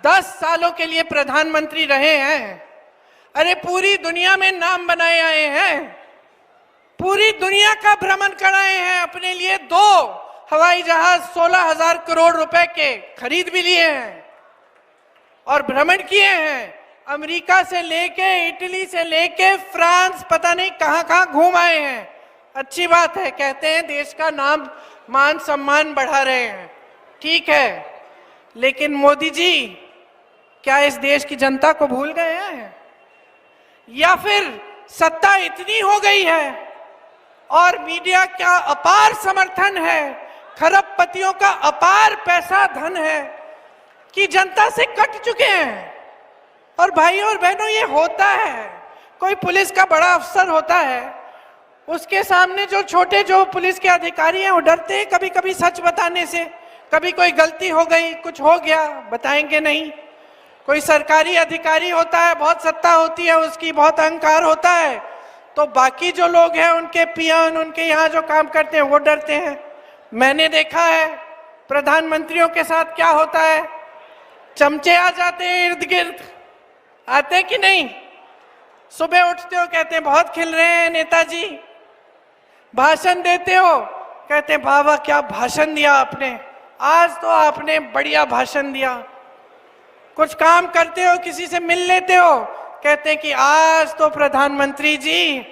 10 सालों के लिए प्रधानमंत्री रहे हैं। अरे पूरी दुनिया में नाम बनाए आए हैं, पूरी दुनिया का भ्रमण कराए हैं, अपने लिए 2 हवाई जहाज 16,000 करोड़ रुपए के खरीद भी लिए हैं और भ्रमण किए हैं। अमेरिका से लेके, इटली से लेके फ्रांस, पता नहीं कहां कहां घूम आए हैं। अच्छी बात है, कहते हैं देश का नाम मान सम्मान बढ़ा रहे हैं, ठीक है। लेकिन मोदी जी क्या इस देश की जनता को भूल गए हैं, या फिर सत्ता इतनी हो गई है और मीडिया का अपार समर्थन है, खरबपतियों का अपार पैसा धन है कि जनता से कट चुके हैं। और भाइयों और बहनों, ये होता है, कोई पुलिस का बड़ा अफसर होता है, उसके सामने जो छोटे जो पुलिस के अधिकारी हैं वो डरते हैं कभी कभी सच बताने से। कभी कोई गलती हो गई, कुछ हो गया, बताएंगे नहीं। कोई सरकारी अधिकारी होता है, बहुत सत्ता होती है उसकी, बहुत अहंकार होता है, तो बाकी जो लोग हैं उनके पियन, उनके यहाँ जो काम करते हैं वो डरते हैं। मैंने देखा है प्रधानमंत्रियों के साथ क्या होता है, चमचे आ जाते हैं इर्द गिर्द, आते हैं कि नहीं। सुबह उठते हो कहते हैं बहुत खिल रहे हैं नेताजी, भाषण देते हो कहते हैं वाह वाह क्या भाषण दिया आपने, आज तो आपने बढ़िया भाषण दिया। कुछ काम करते हो, किसी से मिल लेते हो, कहते हैं कि आज तो प्रधानमंत्री जी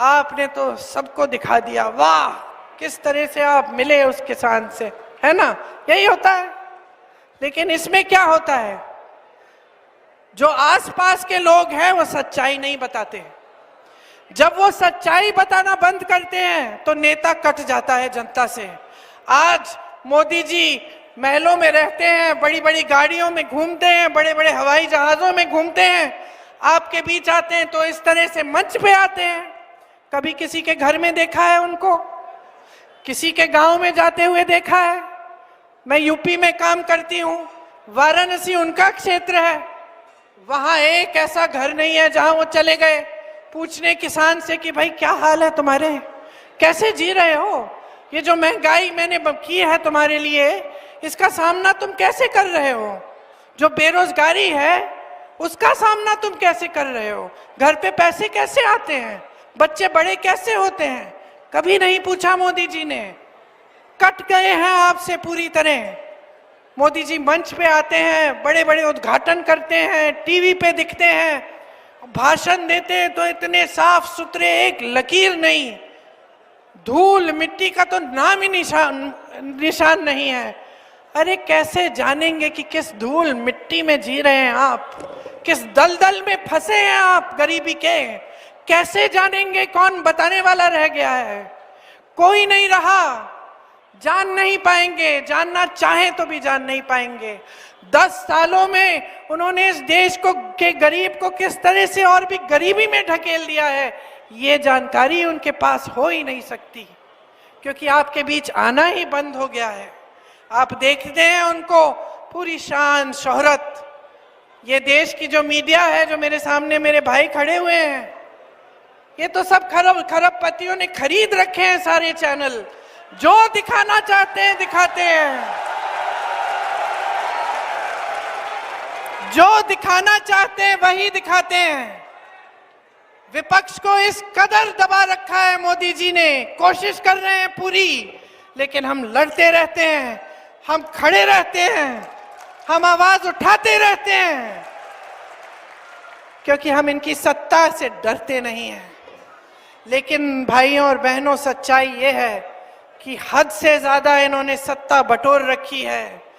आपने तो सबको दिखा दिया, वाह किस तरह से आप मिले उस किसान से, है ना, यही होता है। लेकिन इसमें क्या होता है, जो आसपास के लोग हैं वो सच्चाई नहीं बताते। जब वो सच्चाई बताना बंद करते हैं तो नेता कट जाता है जनता से। आज मोदी जी महलों में रहते हैं, बड़ी बड़ी गाड़ियों में घूमते हैं, बड़े बड़े हवाई जहाजों में घूमते हैं, आपके बीच आते हैं तो इस तरह से मंच पे आते हैं। कभी किसी के घर में देखा है उनको, किसी के गांव में जाते हुए देखा है। मैं यूपी में काम करती हूँ, वाराणसी उनका क्षेत्र है, वहां एक ऐसा घर नहीं है जहां वो चले गए पूछने किसान से कि भाई क्या हाल है तुम्हारे, कैसे जी रहे हो, ये जो महंगाई मैंने की है तुम्हारे लिए, इसका सामना तुम कैसे कर रहे हो, जो बेरोजगारी है उसका सामना तुम कैसे कर रहे हो, घर पे पैसे कैसे आते हैं, बच्चे बड़े कैसे होते हैं, कभी नहीं पूछा मोदी जी ने। कट गए हैं आपसे पूरी तरह। मोदी जी मंच पे आते हैं, बड़े बड़े उद्घाटन करते हैं, टीवी पे दिखते हैं, भाषण देते हैं तो इतने साफ सुथरे, एक लकीर नहीं, धूल मिट्टी का तो नाम ही निशान नहीं है। अरे कैसे जानेंगे कि किस धूल मिट्टी में जी रहे हैं आप, किस दलदल में फंसे हैं आप गरीबी के, कैसे जानेंगे, कौन बताने वाला रह गया है, कोई नहीं रहा, जान नहीं पाएंगे, जानना चाहें तो भी जान नहीं पाएंगे। 10 सालों में उन्होंने इस देश को के गरीब को किस तरह से और भी गरीबी में ढकेल दिया है, ये जानकारी उनके पास हो ही नहीं सकती, क्योंकि आपके बीच आना ही बंद हो गया है। आप देखते हैं उनको पूरी शान शोहरत, ये देश की जो मीडिया है, जो मेरे सामने मेरे भाई खड़े हुए हैं, ये तो सब खरबपतियों ने खरीद रखे हैं सारे चैनल, जो दिखाना चाहते हैं दिखाते हैं, जो दिखाना चाहते हैं वही दिखाते हैं। विपक्ष को इस कदर दबा रखा है मोदी जी ने, कोशिश कर रहे हैं पूरी, लेकिन हम लड़ते रहते हैं, हम खड़े रहते हैं, हम आवाज उठाते रहते हैं, क्योंकि हम इनकी सत्ता से डरते नहीं हैं। लेकिन भाइयों और बहनों, सच्चाई ये है कि हद से ज्यादा इन्होंने सत्ता बटोर रखी है।